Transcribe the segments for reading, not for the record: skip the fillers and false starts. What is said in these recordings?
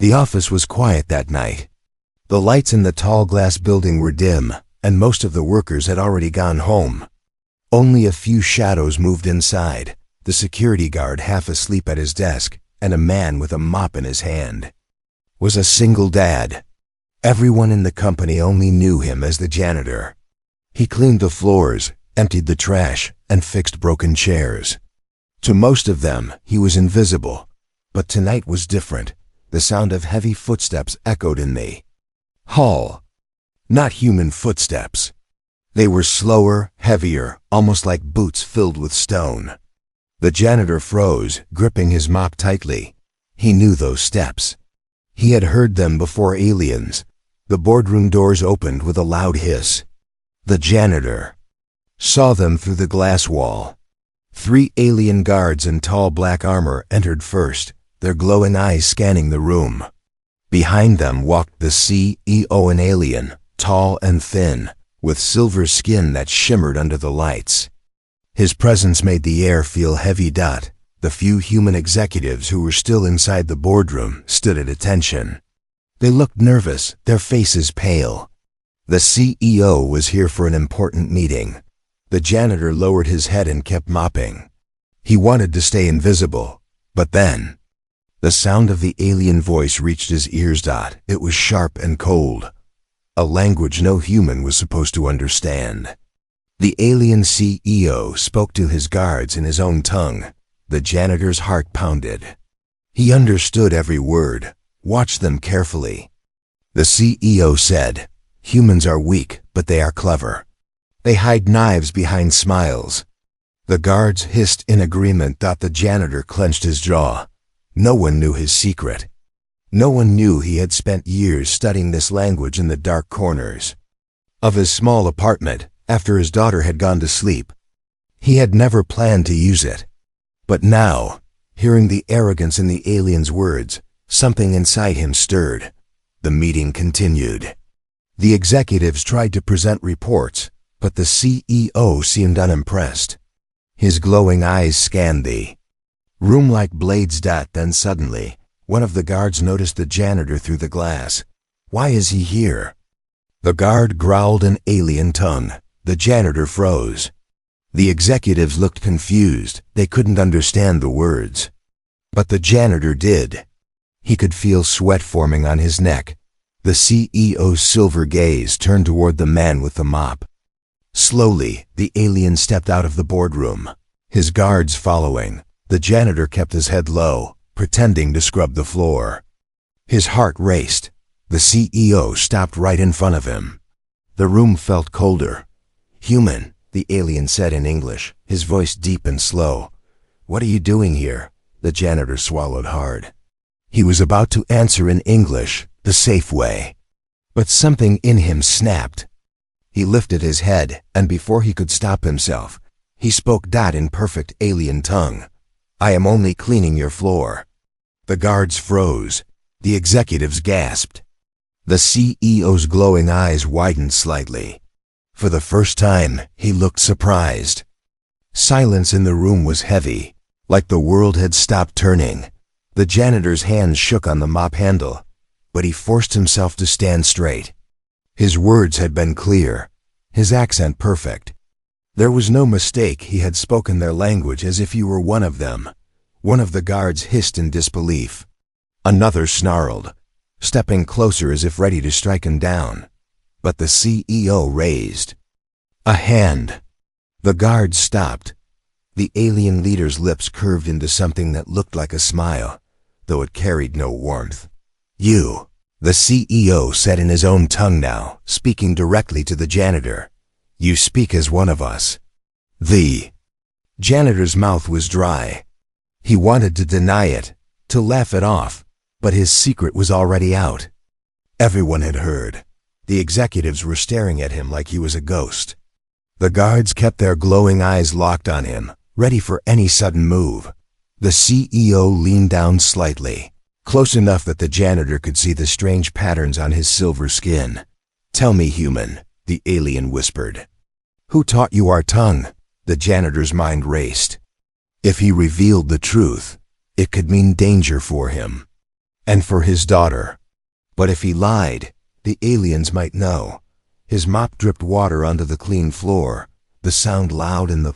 The office was quiet that night. The lights in the tall glass building were dim, and most of the workers had already gone home. Only a few shadows moved inside, the security guard half asleep at his desk, and a man with a mop in his hand. Was a single dad. Everyone in the company only knew him as the janitor. He cleaned the floors, emptied the trash, and fixed broken chairs. To most of them, he was invisible, but tonight was different. The sound of heavy footsteps echoed in the hall. Not human footsteps. They were slower, heavier, almost like boots filled with stone. The janitor froze, gripping his mop tightly. He knew those steps. He had heard them before aliens. The boardroom doors opened with a loud hiss. The janitor saw them through the glass wall. 3 alien guards in tall black armor entered first, their glowing eyes scanning the room. Behind them walked the CEO, an alien, tall and thin, with silver skin that shimmered under the lights. His presence made the air feel heavy. The few human executives who were still inside the boardroom stood at attention. They looked nervous, their faces pale. The CEO was here for an important meeting. The janitor lowered his head and kept mopping. He wanted to stay invisible, but then the sound of the alien voice reached his ears. It was sharp and cold, a language no human was supposed to understand. The alien CEO spoke to his guards in his own tongue. The janitor's heart pounded. He understood every word. Watch them carefully. The CEO said, "Humans are weak, but they are clever. They hide knives behind smiles." The guards hissed in agreement. The janitor clenched his jaw. No one knew his secret. No one knew he had spent years studying this language in the dark corners of his small apartment after his daughter had gone to sleep. He had never planned to use it. But now, hearing the arrogance in the alien's words, something inside him stirred. The meeting continued. The executives tried to present reports, but the CEO seemed unimpressed. His glowing eyes scanned the room like blades. Then suddenly, one of the guards noticed the janitor through the glass. "Why is he here?" The guard growled in alien tongue. The janitor froze. The executives looked confused. They couldn't understand the words. But the janitor did. He could feel sweat forming on his neck. The CEO's silver gaze turned toward the man with the mop. Slowly, the alien stepped out of the boardroom, his guards following. The janitor kept his head low, pretending to scrub the floor. His heart raced. The CEO stopped right in front of him. The room felt colder. "Human," the alien said in English, his voice deep and slow. "What are you doing here?" The janitor swallowed hard. He was about to answer in English, the safe way. But something in him snapped. He lifted his head, and before he could stop himself, he spoke in perfect alien tongue. "I am only cleaning your floor." The guards froze. The executives gasped. The CEO's glowing eyes widened slightly. For the first time, he looked surprised. Silence in the room was heavy, like the world had stopped turning. The janitor's hands shook on the mop handle, but he forced himself to stand straight. His words had been clear, his accent perfect. There was no mistake. He had spoken their language as if he were one of them. One of the guards hissed in disbelief. Another snarled, stepping closer as if ready to strike him down. But the CEO raised a hand. The guards stopped. The alien leader's lips curved into something that looked like a smile, though it carried no warmth. "You," the CEO said in his own tongue now, speaking directly to the janitor. "You speak as one of us." The janitor's mouth was dry. He wanted to deny it, to laugh it off, but his secret was already out. Everyone had heard. The executives were staring at him like he was a ghost. The guards kept their glowing eyes locked on him, ready for any sudden move. The CEO leaned down slightly, close enough that the janitor could see the strange patterns on his silver skin. "Tell me, human," the alien whispered. "Who taught you our tongue?" The janitor's mind raced. If he revealed the truth, it could mean danger for him. and for his daughter. But if he lied, the aliens might know. His mop dripped water onto the clean floor, the sound loud in the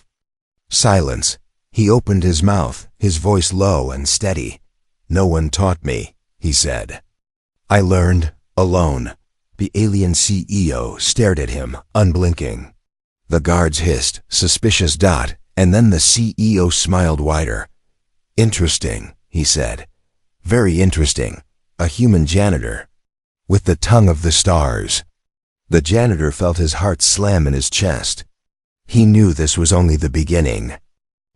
silence. He opened his mouth, his voice low and steady. "No one taught me," he said. "I learned, alone." The alien CEO stared at him, unblinking. The guards hissed, "Suspicious dot," and then the CEO smiled wider. "Interesting," he said. "Very interesting. A human janitor. With the tongue of the stars." The janitor felt his heart slam in his chest. He knew this was only the beginning.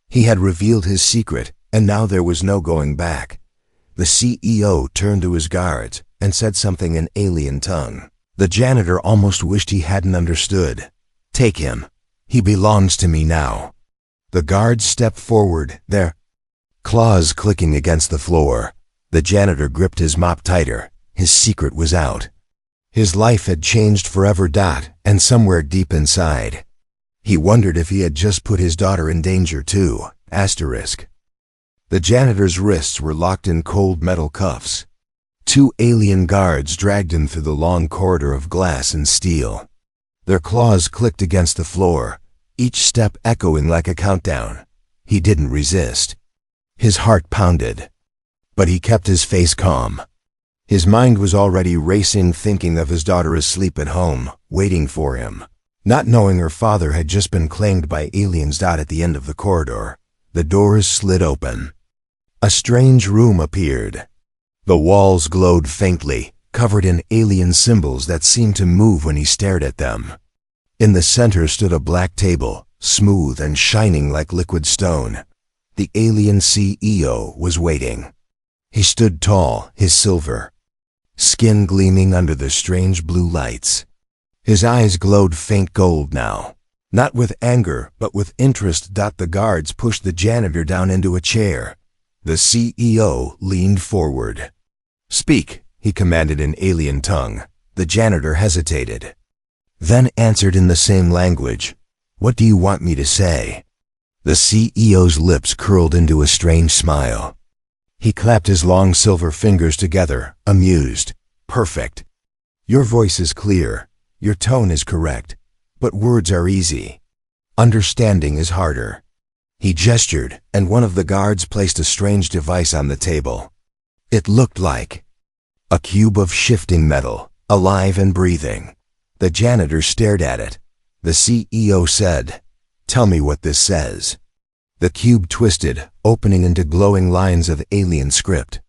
He had revealed his secret, and now there was no going back. The CEO turned to his guards and said something in alien tongue. The janitor almost wished he hadn't understood. "Take him. He belongs to me now." The guards stepped forward, their claws clicking against the floor. The janitor gripped his mop tighter. His secret was out. His life had changed forever. And somewhere deep inside, he wondered if he had just put his daughter in danger too. The janitor's wrists were locked in cold metal cuffs. Two alien guards dragged him through the long corridor of glass and steel. Their claws clicked against the floor, each step echoing like a countdown. He didn't resist. His heart pounded, but he kept his face calm. His mind was already racing, thinking of his daughter asleep at home, waiting for him, not knowing her father had just been claimed by aliens. At the end of the corridor, the doors slid open. A strange room appeared. The walls glowed faintly, covered in alien symbols that seemed to move when he stared at them. In the center stood a black table, smooth and shining like liquid stone. The alien CEO was waiting. He stood tall, his silver skin gleaming under the strange blue lights. His eyes glowed faint gold now, not with anger, but with interest. The guards pushed the janitor down into a chair. The CEO leaned forward. "Speak," he commanded in alien tongue. The janitor hesitated, then answered in the same language. "What do you want me to say?" The CEO's lips curled into a strange smile. He clapped his long silver fingers together, amused. "Perfect. Your voice is clear, your tone is correct, but words are easy. Understanding is harder." He gestured, and one of the guards placed a strange device on the table. It looked like a cube of shifting metal, alive and breathing. The janitor stared at it. The CEO said, "Tell me what this says." The cube twisted, opening into glowing lines of alien script.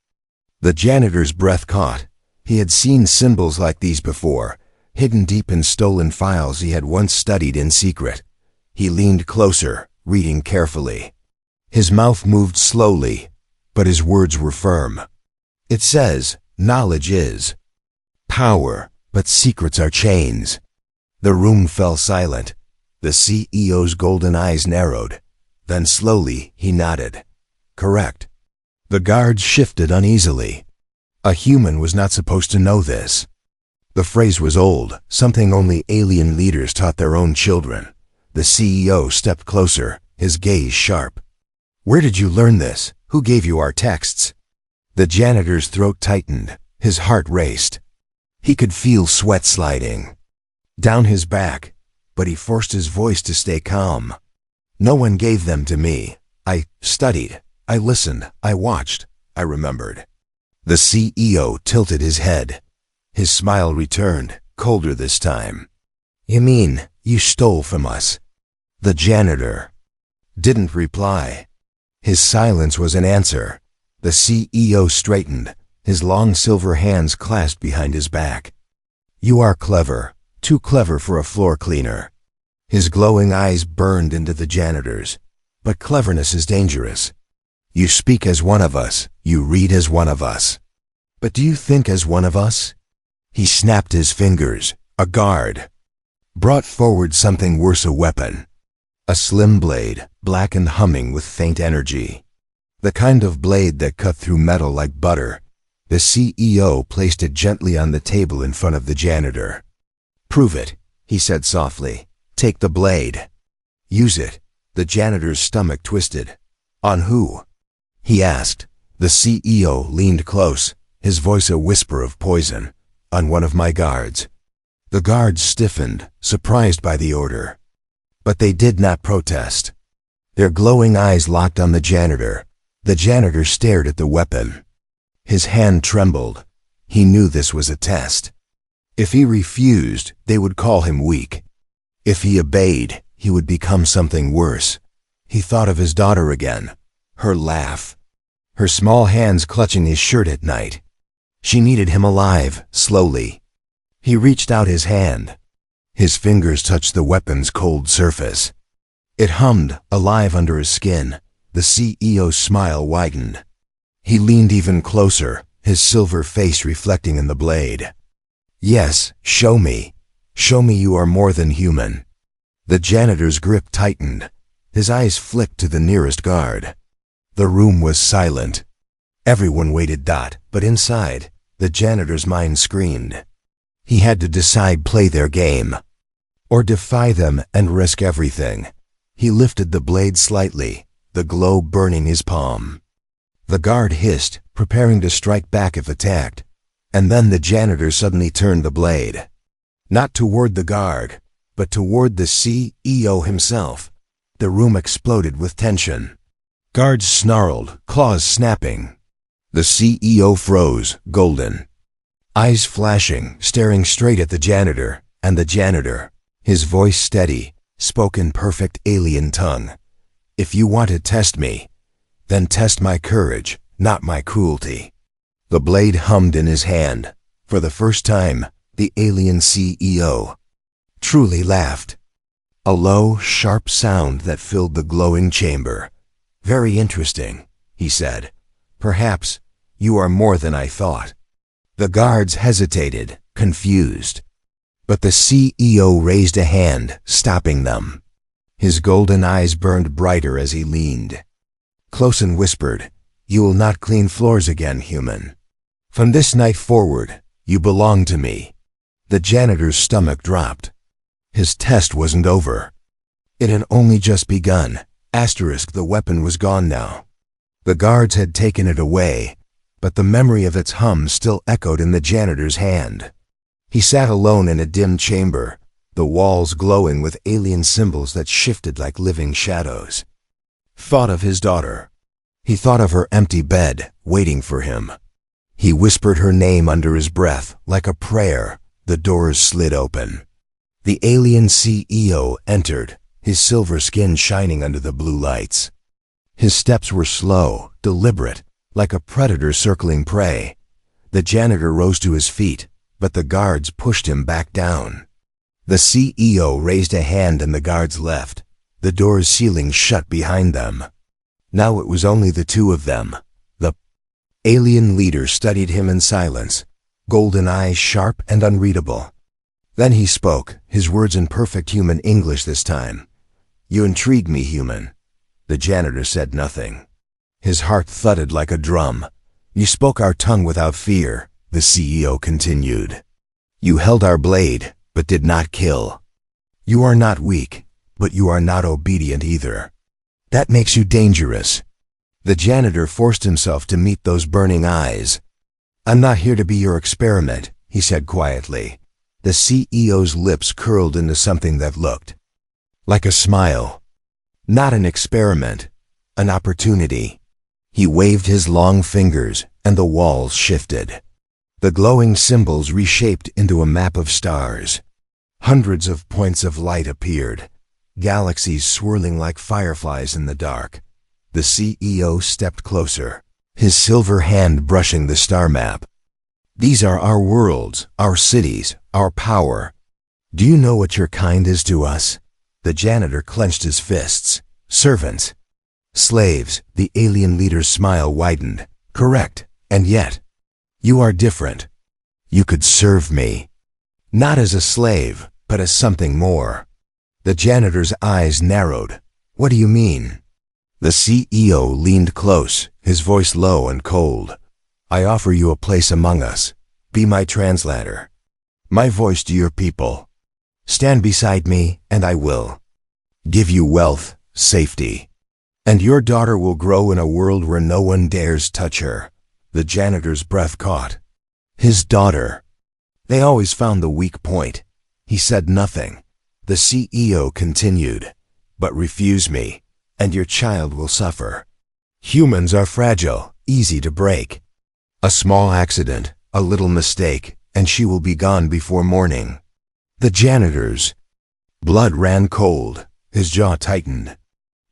The janitor's breath caught. He had seen symbols like these before, hidden deep in stolen files he had once studied in secret. He leaned closer, reading carefully. His mouth moved slowly, but his words were firm. "It says, knowledge is power, but secrets are chains." The room fell silent. The CEO's golden eyes narrowed. Then slowly he nodded. "Correct." The guards shifted uneasily. A human was not supposed to know this. The phrase was old, something only alien leaders taught their own children. The CEO stepped closer, his gaze sharp. "Where did you learn this? Who gave you our texts?" The janitor's throat tightened, his heart raced. He could feel sweat sliding down his back, but he forced his voice to stay calm. "No one gave them to me. I studied, I listened, I watched, I remembered." The CEO tilted his head. His smile returned, colder this time. "You mean you stole from us?" The janitor didn't reply. His silence was an answer. The CEO straightened, his long silver hands clasped behind his back. "You are clever, too clever for a floor cleaner." His glowing eyes burned into the janitor's. "But cleverness is dangerous. You speak as one of us, you read as one of us. But do you think as one of us?" He snapped his fingers. A guard brought forward something worse, a weapon. A slim blade, black and humming with faint energy. The kind of blade that cut through metal like butter. The CEO placed it gently on the table in front of the janitor. "Prove it," he said softly. "Take the blade. Use it." The janitor's stomach twisted. "On who?" he asked. The CEO leaned close. his voice a whisper of poison, "on one of my guards." The guards stiffened, surprised by the order. But they did not protest. Their glowing eyes locked on the janitor. The janitor stared at the weapon. His hand trembled. He knew this was a test. If he refused, they would call him weak. If he obeyed, he would become something worse. He thought of his daughter again, her laugh, her small hands clutching his shirt at night. She needed him alive, slowly. He reached out his hand. His fingers touched the weapon's cold surface. It hummed, alive under his skin. The CEO's smile widened. He leaned even closer, his silver face reflecting in the blade. "Yes, show me. Show me you are more than human." The janitor's grip tightened. His eyes flicked to the nearest guard. The room was silent. Everyone waited. But inside, the janitor's mind screamed. He had to decide: play their game, or defy them and risk everything. He lifted the blade slightly, the glow burning his palm. The guard hissed, preparing to strike back if attacked, and then the janitor suddenly turned the blade. Not toward the guard, but toward the CEO himself. The room exploded with tension. Guards snarled, claws snapping. The CEO froze, golden, eyes flashing, staring straight at the janitor, and the janitor, his voice steady, spoke in perfect alien tongue. "If you want to test me, then test my courage, not my cruelty." The blade hummed in his hand. For the first time, the alien CEO truly laughed. A low, sharp sound that filled the glowing chamber. "Very interesting," he said. "Perhaps you are more than I thought." The guards hesitated, confused. But the CEO raised a hand, stopping them. His golden eyes burned brighter as he leaned close and whispered, "You will not clean floors again, human. From this night forward, you belong to me." The janitor's stomach dropped. His test wasn't over. It had only just begun. The weapon was gone now. The guards had taken it away, but the memory of its hum still echoed in the janitor's hand. He sat alone in a dim chamber, the walls glowing with alien symbols that shifted like living shadows. Thought of his daughter. He thought of her empty bed, waiting for him. He whispered her name under his breath, like a prayer. The doors slid open. The alien CEO entered, his silver skin shining under the blue lights. His steps were slow, deliberate, like a predator circling prey. The janitor rose to his feet, but the guards pushed him back down. The CEO raised a hand and the guards left. The door's ceiling shut behind them. Now it was only the two of them. The alien leader studied him in silence, golden eyes sharp and unreadable. Then he spoke, his words in perfect human English this time. "You intrigue me, human." The janitor said nothing. His heart thudded like a drum. "You spoke our tongue without fear," the CEO continued. "You held our blade, but did not kill. You are not weak, but you are not obedient either. That makes you dangerous." The janitor forced himself to meet those burning eyes. "I'm not here to be your experiment," he said quietly. The CEO's lips curled into something that looked like a smile. "Not an experiment, an opportunity." He waved his long fingers, and the walls shifted. The glowing symbols reshaped into a map of stars. Hundreds of points of light appeared, galaxies swirling like fireflies in the dark. The CEO stepped closer, his silver hand brushing the star map. "These are our worlds, our cities, our power. Do you know what your kind is to us?" The janitor clenched his fists. "Servants. Slaves." The alien leader's smile widened. "Correct. And yet, you are different. You could serve me. Not as a slave, but as something more." The janitor's eyes narrowed. "What do you mean?" The CEO leaned close, his voice low and cold. "I offer you a place among us. Be my translator, my voice to your people. Stand beside me, and I will give you wealth, safety, and your daughter will grow in a world where no one dares touch her. The janitor's breath caught. His daughter. They always found the weak point. He said nothing. The CEO continued, "But refuse me, and your child will suffer. Humans are fragile, easy to break. A small accident, a little mistake, and she will be gone before morning." The janitor's blood ran cold. His jaw tightened.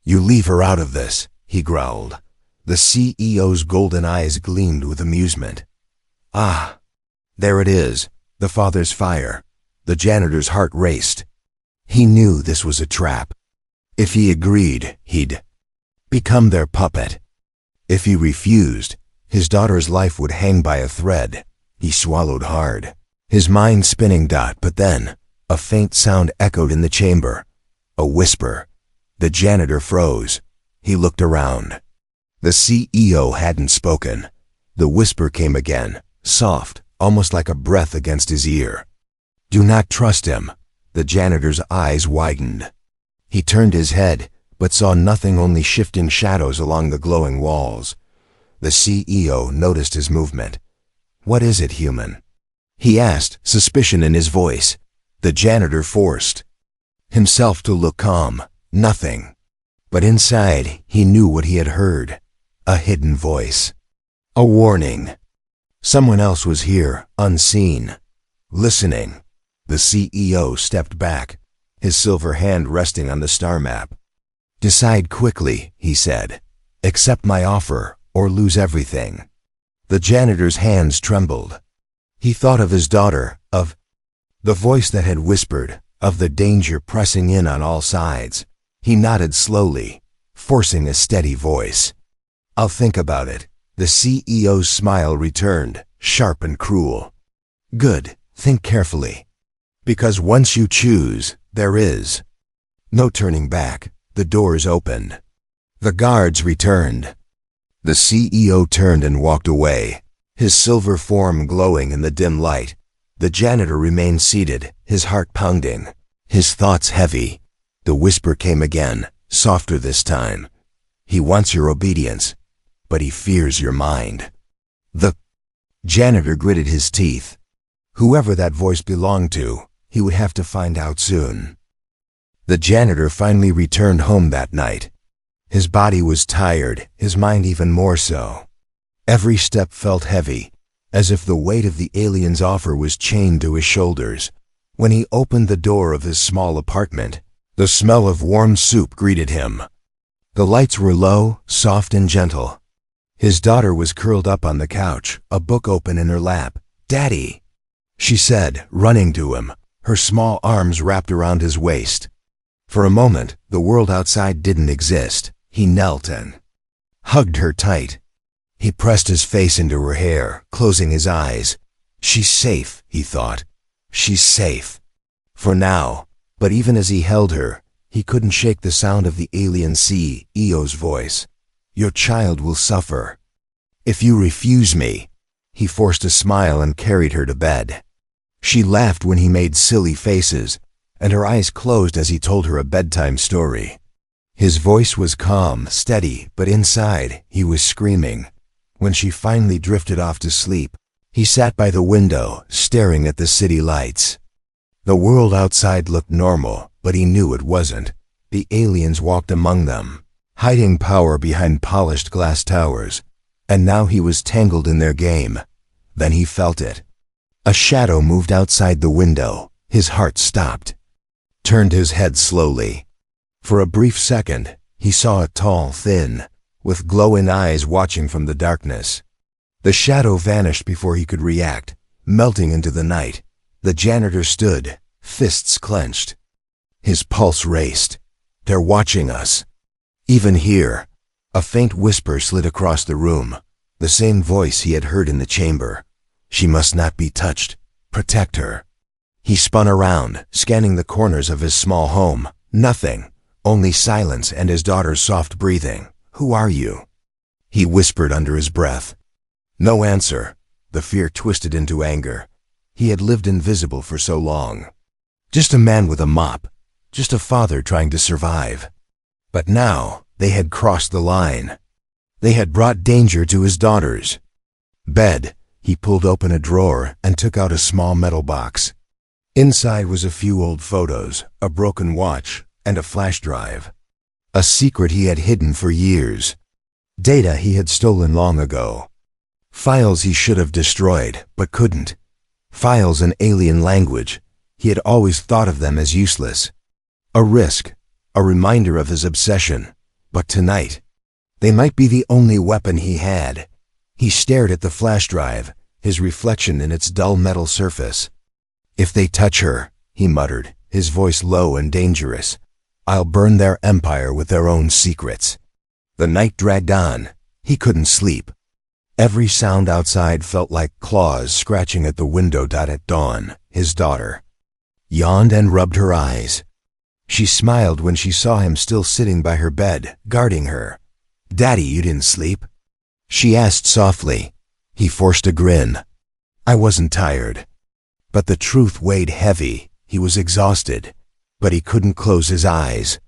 "You leave her out of this," he growled. The CEO's golden eyes gleamed with amusement. "Ah, there it is, the father's fire." The janitor's heart raced. He knew this was a trap. If he agreed, he'd become their puppet. If he refused, his daughter's life would hang by a thread. He swallowed hard, his mind spinning. But then, a faint sound echoed in the chamber. A whisper. The janitor froze. He looked around. The CEO hadn't spoken. The whisper came again, soft, almost like a breath against his ear. "Do not trust him." The janitor's eyes widened. He turned his head, but saw nothing, only shifting shadows along the glowing walls. The CEO noticed his movement. "What is it, human?" he asked, suspicion in his voice. The janitor forced himself to look calm. Nothing. But inside, he knew what he had heard. A hidden voice. A warning. Someone else was here, unseen, listening. The CEO stepped back, his silver hand resting on the star map. "Decide quickly," he said. "Accept my offer, or lose everything." The janitor's hands trembled. He thought of his daughter, of the voice that had whispered, of the danger pressing in on all sides. He nodded slowly, forcing a steady voice. "I'll think about it." The CEO's smile returned, sharp and cruel. "Good, think carefully. Because once you choose, there is no turning back." The doors opened. The guards returned. The CEO turned and walked away, his silver form glowing in the dim light. The janitor remained seated, his heart pounding, his thoughts heavy. The whisper came again, softer this time. "He wants your obedience, but he fears your mind." The janitor gritted his teeth. Whoever that voice belonged to, he would have to find out soon. The janitor finally returned home that night. His body was tired, his mind even more so. Every step felt heavy, as if the weight of the alien's offer was chained to his shoulders. When he opened the door of his small apartment, the smell of warm soup greeted him. The lights were low, soft and gentle. His daughter was curled up on the couch, a book open in her lap. "Daddy," she said, running to him, her small arms wrapped around his waist. For a moment, the world outside didn't exist. He knelt and hugged her tight. He pressed his face into her hair, closing his eyes. "She's safe," he thought. "She's safe. For now." But even as he held her, he couldn't shake the sound of the alien CEO's voice. "Your child will suffer. If you refuse me." He forced a smile and carried her to bed. She laughed when he made silly faces, and her eyes closed as he told her a bedtime story. His voice was calm, steady, but inside, he was screaming. When she finally drifted off to sleep, he sat by the window, staring at the city lights. The world outside looked normal, but he knew it wasn't. The aliens walked among them, hiding power behind polished glass towers, and now he was tangled in their game. Then he felt it. A shadow moved outside the window. His heart stopped. Turned his head slowly. For a brief second, he saw a tall, thin, with glowing eyes watching from the darkness. The shadow vanished before he could react, melting into the night. The janitor stood, fists clenched. His pulse raced. "They're watching us. Even here." A faint whisper slid across the room, the same voice he had heard in the chamber. "She must not be touched. Protect her." He spun around, scanning the corners of his small home. Nothing, only silence and his daughter's soft breathing. "Who are you?" he whispered under his breath. No answer. The fear twisted into anger. He had lived invisible for so long. Just a man with a mop. Just a father trying to survive. But now, they had crossed the line. They had brought danger to his daughters. Bed. He pulled open a drawer and took out a small metal box. Inside was a few old photos, a broken watch, and a flash drive. A secret he had hidden for years. Data he had stolen long ago. Files he should have destroyed, but couldn't. Files in alien language. He had always thought of them as useless. A risk, a reminder of his obsession. But tonight, they might be the only weapon he had. He stared at the flash drive, his reflection in its dull metal surface. "If they touch her," he muttered, his voice low and dangerous, "I'll burn their empire with their own secrets." The night dragged on. He couldn't sleep. Every sound outside felt like claws scratching at the window. At dawn, his daughter yawned and rubbed her eyes. She smiled when she saw him still sitting by her bed, guarding her. "Daddy, you didn't sleep?" she asked softly. He forced a grin. "I wasn't tired." But the truth weighed heavy. He was exhausted, but he couldn't close his eyes.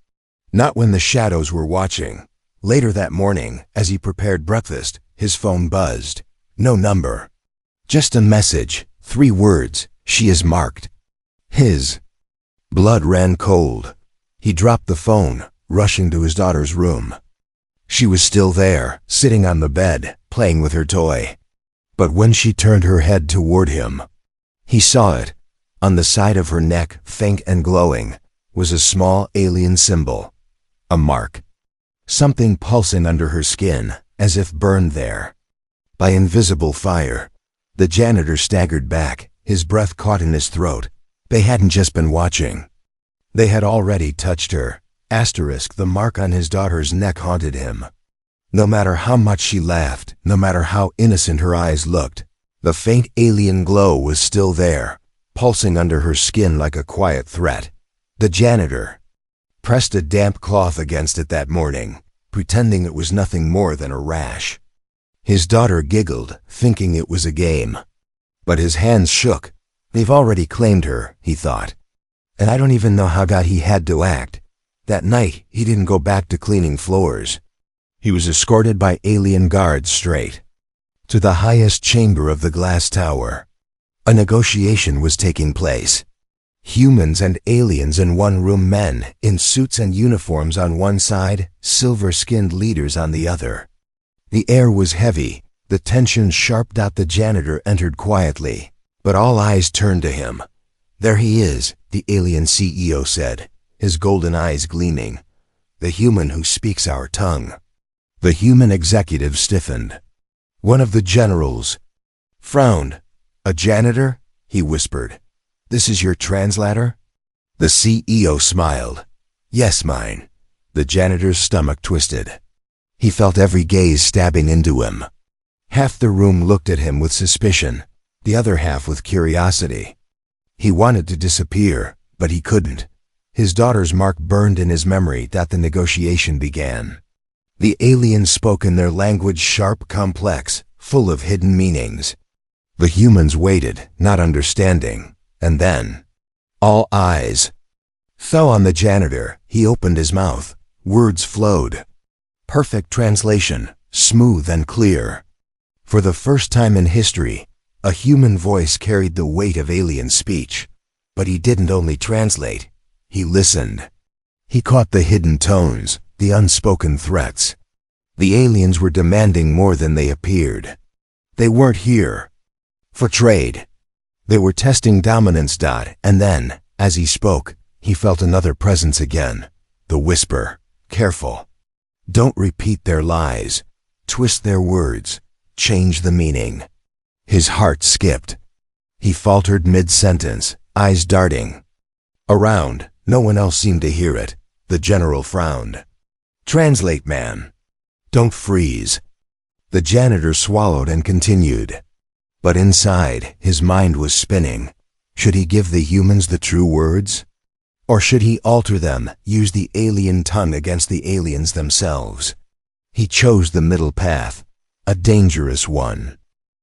Not when the shadows were watching. Later that morning, as he prepared breakfast, his phone buzzed. No number. Just a message, 3 words, "She is marked." His blood ran cold. He dropped the phone, rushing to his daughter's room. She was still there, sitting on the bed, playing with her toy. But when she turned her head toward him, he saw it. On the side of her neck, faint and glowing, was a small alien symbol. A mark. Something pulsing under her skin, as if burned there by invisible fire. The janitor staggered back, his breath caught in his throat. They hadn't just been watching. They had already touched her. The mark on his daughter's neck haunted him. No matter how much she laughed, no matter how innocent her eyes looked, the faint alien glow was still there, pulsing under her skin like a quiet threat. The janitor pressed a damp cloth against it that morning, pretending it was nothing more than a rash. His daughter giggled, thinking it was a game. But his hands shook. "They've already claimed her," he thought. "And I don't even know how he had to act." That night, he didn't go back to cleaning floors. He was escorted by alien guards straight to the highest chamber of the glass tower. A negotiation was taking place. Humans and aliens in one room, men in suits and uniforms on one side, silver-skinned leaders on the other. The air was heavy, the tension sharp. The janitor entered quietly, but all eyes turned to him. "There he is," the alien CEO said, his golden eyes gleaming. "The human who speaks our tongue." The human executive stiffened. One of the generals frowned. "A janitor?" he whispered. "This is your translator?" The CEO smiled. "Yes, mine." The janitor's stomach twisted. He felt every gaze stabbing into him. Half the room looked at him with suspicion, the other half with curiosity. He wanted to disappear, but he couldn't. His daughter's mark burned in his memory. The negotiation began. The aliens spoke in their language, sharp, complex, full of hidden meanings. The humans waited, not understanding, and then all eyes fell on the janitor. He opened his mouth. Words flowed. Perfect translation, smooth and clear. For the first time in history, a human voice carried the weight of alien speech. But he didn't only translate. He listened. He caught the hidden tones, the unspoken threats. The aliens were demanding more than they appeared. They weren't here for trade. They were testing dominance. And then, as he spoke, he felt another presence again. The whisper. "Careful. Don't repeat their lies. Twist their words. Change the meaning." His heart skipped. He faltered mid-sentence, eyes darting around. No one else seemed to hear it. The general frowned. "Translate, man. Don't freeze." The janitor swallowed and continued. But inside, his mind was spinning. Should he give the humans the true words? Or should he alter them, use the alien tongue against the aliens themselves? He chose the middle path, a dangerous one.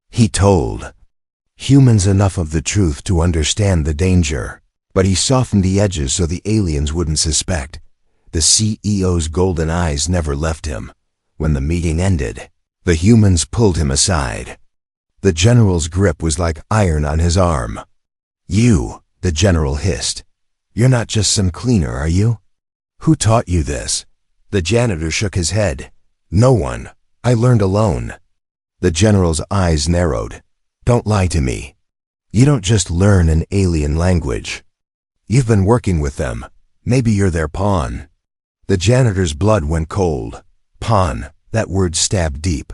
He told humans enough of the truth to understand the danger, but he softened the edges so the aliens wouldn't suspect. The CEO's golden eyes never left him. When the meeting ended, the humans pulled him aside. The general's grip was like iron on his arm. "You," the general hissed. "You're not just some cleaner, are you? Who taught you this?" The janitor shook his head. "No one. I learned alone." The general's eyes narrowed. "Don't lie to me. You don't just learn an alien language. You've been working with them. Maybe you're their pawn." The janitor's blood went cold. Pawn, that word stabbed deep.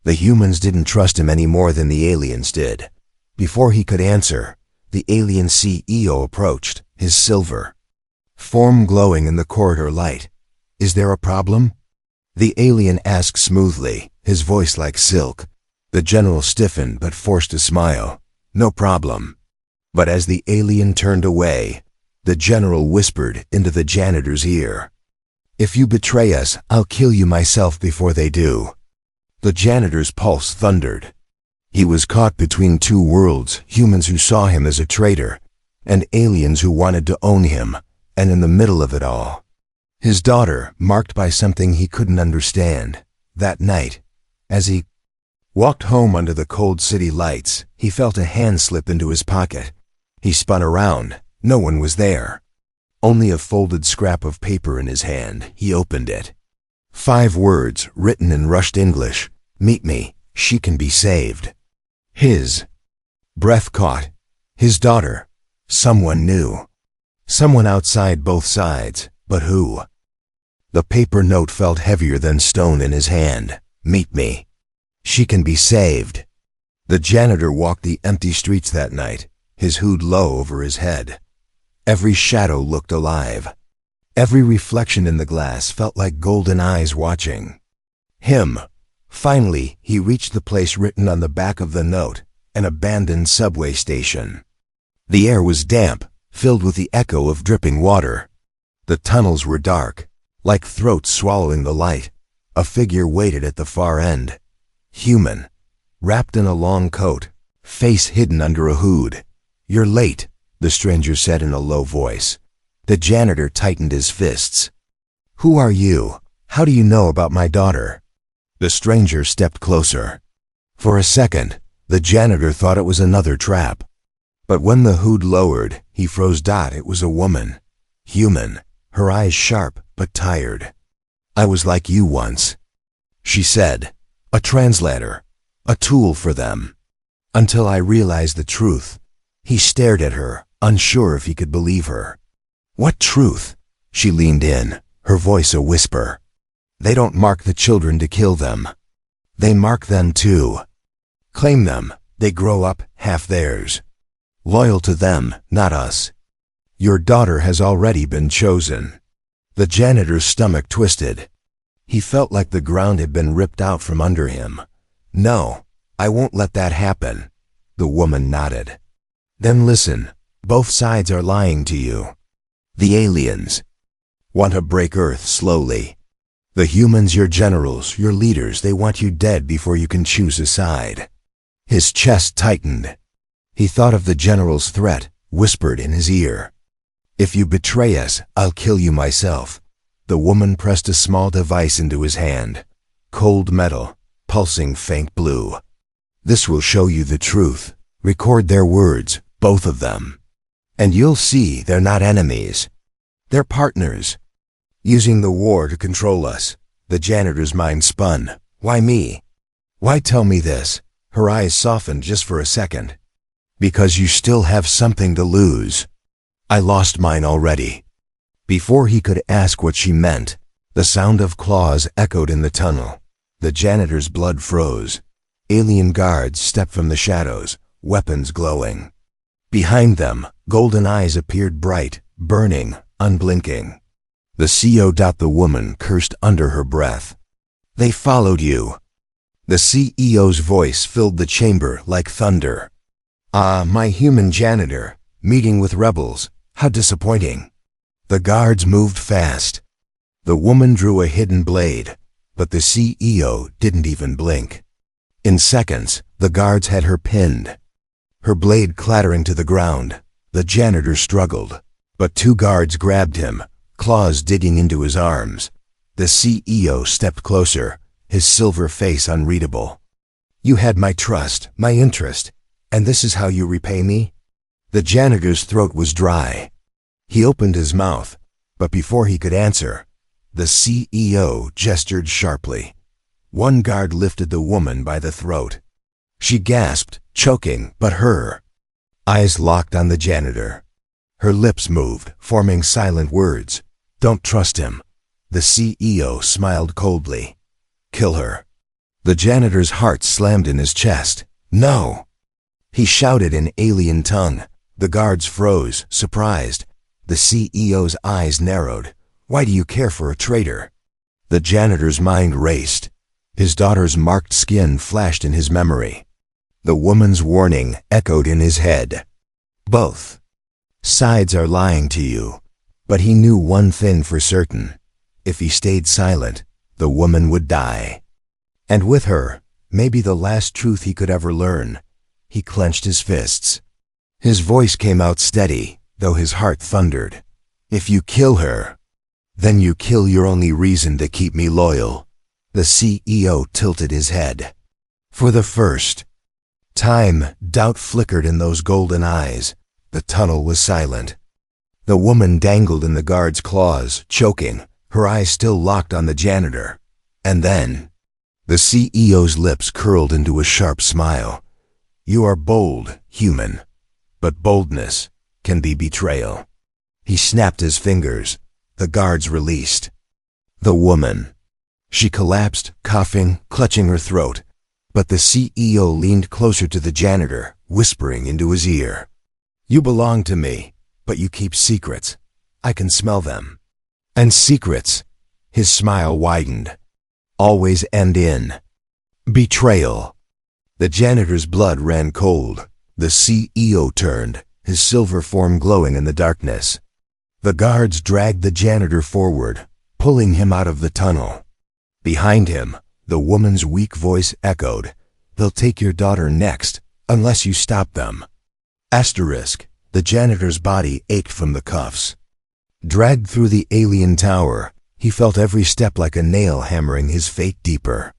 The humans didn't trust him any more than the aliens did. Before he could answer, the alien CEO approached, his silver form glowing in the corridor light. "Is there a problem?" The alien asked smoothly, his voice like silk. The general stiffened but forced a smile. "No problem." But as the alien turned away, the general whispered into the janitor's ear, "If you betray us, I'll kill you myself before they do." The janitor's pulse thundered. He was caught between two worlds, humans who saw him as a traitor, and aliens who wanted to own him, and in the middle of it all, his daughter, marked by something he couldn't understand. That night, as he walked home under the cold city lights, he felt a hand slip into his pocket. He spun around. No one was there. Only a folded scrap of paper in his hand. He opened it. 5 words, written in rushed English. "Meet me. She can be saved." His breath caught. His daughter. Someone new. Someone outside both sides. But who? The paper note felt heavier than stone in his hand. "Meet me. She can be saved." The janitor walked the empty streets that night, his hood low over his head. Every shadow looked alive. Every reflection in the glass felt like golden eyes watching him. Finally, he reached the place written on the back of the note, an abandoned subway station. The air was damp, filled with the echo of dripping water. The tunnels were dark, like throats swallowing the light. A figure waited at the far end. Human, wrapped in a long coat, face hidden under a hood. "You're late," the stranger said in a low voice. The janitor tightened his fists. "Who are you? How do you know about my daughter?" The stranger stepped closer. For a second, the janitor thought it was another trap. But when the hood lowered, he froze. It was a woman. Human, her eyes sharp but tired. "I was like you once," she said. "A translator, a tool for them. Until I realized the truth." He stared at her, unsure if he could believe her. "What truth?" She leaned in, her voice a whisper. "They don't mark the children to kill them. They mark them too. Claim them, they grow up half theirs. Loyal to them, not us. Your daughter has already been chosen." The janitor's stomach twisted. He felt like the ground had been ripped out from under him. "No, I won't let that happen." The woman nodded. "Then listen, both sides are lying to you. The aliens want to break Earth slowly. The humans, your generals, your leaders, they want you dead before you can choose a side." His chest tightened. He thought of the general's threat, whispered in his ear. "If you betray us, I'll kill you myself." The woman pressed a small device into his hand. Cold metal, pulsing faint blue. "This will show you the truth. Record their words, both of them. And you'll see they're not enemies. They're partners. Using the war to control us." The janitor's mind spun. "Why me? Why tell me this?" Her eyes softened just for a second. "Because you still have something to lose. I lost mine already." Before he could ask what she meant, the sound of claws echoed in the tunnel. The janitor's blood froze. Alien guards stepped from the shadows, weapons glowing. Behind them, golden eyes appeared bright, burning, unblinking. The CO. The woman cursed under her breath. "They followed you." The CEO's voice filled the chamber like thunder. "Ah, my human janitor, meeting with rebels. How disappointing." The guards moved fast. The woman drew a hidden blade, but the CEO didn't even blink. In seconds, the guards had her pinned. Her blade clattering to the ground, the janitor struggled, but 2 guards grabbed him, claws digging into his arms. The CEO stepped closer, his silver face unreadable. You had my trust, my interest, and this is how you repay me? The janitor's throat was dry. He opened his mouth, but before he could answer, the CEO gestured sharply. One guard lifted the woman by the throat. She gasped, choking, but her eyes locked on the janitor. Her lips moved, forming silent words. Don't trust him. The CEO smiled coldly. Kill her. The janitor's heart slammed in his chest. No! He shouted in alien tongue. The guards froze, surprised. The CEO's eyes narrowed. Why do you care for a traitor? The janitor's mind raced. His daughter's marked skin flashed in his memory. The woman's warning echoed in his head. Both sides are lying to you. But he knew one thing for certain. If he stayed silent, the woman would die. And with her, maybe the last truth he could ever learn. He clenched his fists. His voice came out steady, though his heart thundered. If you kill her, then you kill your only reason to keep me loyal. The CEO tilted his head. For the first time, doubt flickered in those golden eyes. The tunnel was silent. The woman dangled in the guard's claws, choking, her eyes still locked on the janitor. And then, the CEO's lips curled into a sharp smile. You are bold, human, but boldness can be betrayal. He snapped his fingers. The guards released. The woman. She collapsed, coughing, clutching her throat. But the CEO leaned closer to the janitor, whispering into his ear. You belong to me, but you keep secrets. I can smell them. And secrets, his smile widened, always end in betrayal. The janitor's blood ran cold. The CEO turned, his silver form glowing in the darkness. The guards dragged the janitor forward, pulling him out of the tunnel. Behind him, the woman's weak voice echoed. They'll take your daughter next, unless you stop them. Asterisk. The janitor's body ached from the cuffs. Dragged through the alien tower, he felt every step like a nail hammering his fate deeper.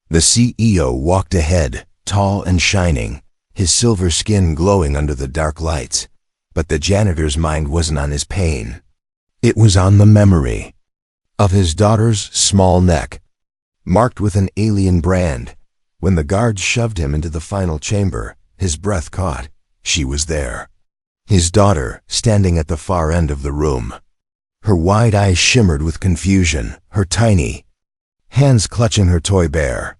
The CEO walked ahead, tall and shining, his silver skin glowing under the dark lights. But the janitor's mind wasn't on his pain. It was on the memory of his daughter's small neck, marked with an alien brand. When the guards shoved him into the final chamber, his breath caught. She was there. His daughter, standing at the far end of the room. Her wide eyes shimmered with confusion, her tiny hands clutching her toy bear.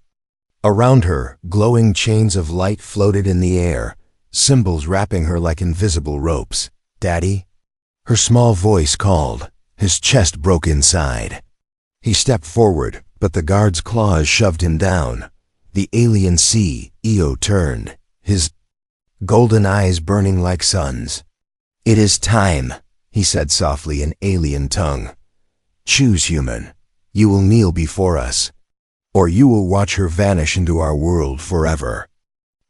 Around her, glowing chains of light floated in the air, symbols wrapping her like invisible ropes. Daddy? Her small voice called. His chest broke inside. He stepped forward, but the guard's claws shoved him down. The alien CEO turned, his golden eyes burning like suns. It is time, he said softly in alien tongue. Choose, human. You will kneel before us, or you will watch her vanish into our world forever.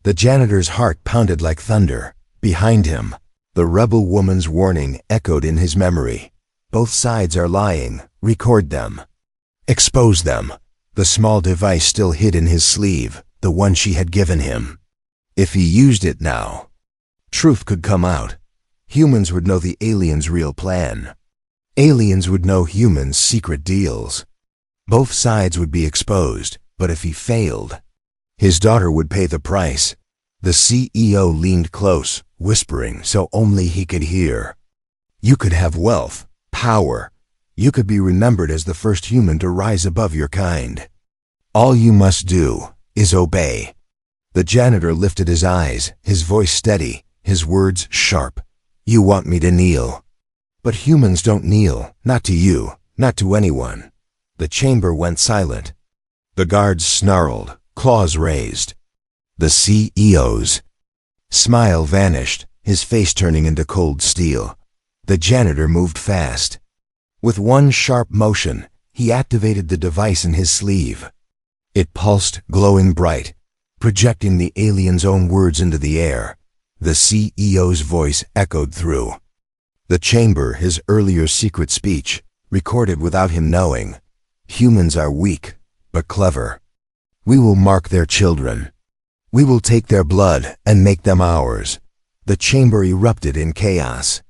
The janitor's heart pounded like thunder. Behind him, the rebel woman's warning echoed in his memory. Both sides are lying. Record them. Expose them. The small device still hid in his sleeve, the one she had given him. If he used it now, truth could come out. Humans would know the aliens' real plan. Aliens would know humans' secret deals. Both sides would be exposed, but if he failed, his daughter would pay the price. The CEO leaned close, whispering so only he could hear. You could have wealth, power. You could be remembered as the first human to rise above your kind. All you must do is obey. The janitor lifted his eyes, his voice steady, his words sharp. You want me to kneel. But humans don't kneel, not to you, not to anyone. The chamber went silent. The guards snarled, claws raised. The CEO's smile vanished, his face turning into cold steel. The janitor moved fast. With one sharp motion, he activated the device in his sleeve. It pulsed, glowing bright, projecting the alien's own words into the air. The CEO's voice echoed through the chamber, his earlier secret speech, recorded without him knowing. Humans are weak, but clever. We will mark their children. We will take their blood and make them ours. The chamber erupted in chaos.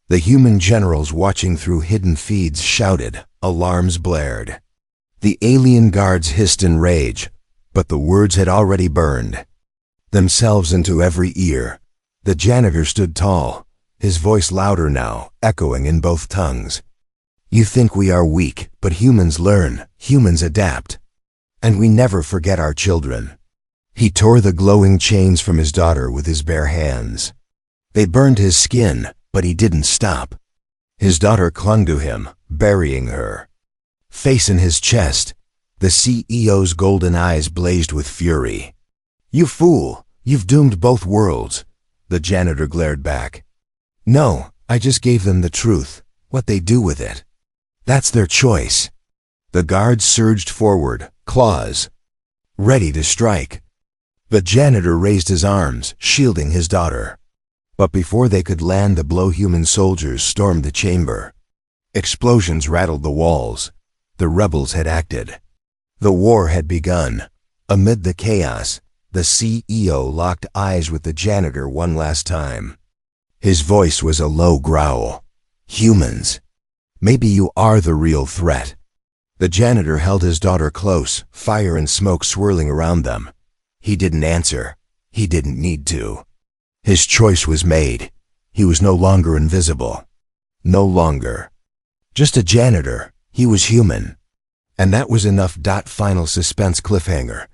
The human generals watching through hidden feeds shouted, alarms blared. The alien guards hissed in rage, but the words had already burned themselves into every ear. The janitor stood tall, his voice louder now, echoing in both tongues. You think we are weak, but humans learn, humans adapt. And we never forget our children. He tore the glowing chains from his daughter with his bare hands. They burned his skin, but he didn't stop. His daughter clung to him, burying her face in his chest. The CEO's golden eyes blazed with fury. You fool, you've doomed both worlds, the janitor glared back. No, I just gave them the truth. What they do with it, that's their choice. The guards surged forward, claws ready to strike. The janitor raised his arms, shielding his daughter. But before they could land the blow, human soldiers stormed the chamber. Explosions rattled the walls. The rebels had acted. The war had begun. Amid the chaos, the CEO locked eyes with the janitor one last time. His voice was a low growl. Humans, maybe you are the real threat. The janitor held his daughter close, fire and smoke swirling around them. He didn't answer. He didn't need to. His choice was made. He was no longer invisible. No longer just a janitor. He was human. And that was enough. Final suspense cliffhanger.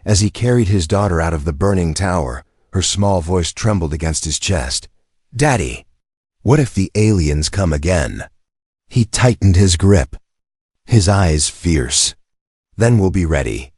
As he carried his daughter out of the burning tower, her small voice trembled against his chest. Daddy, what if the aliens come again? He tightened his grip, his eyes fierce. Then we'll be ready.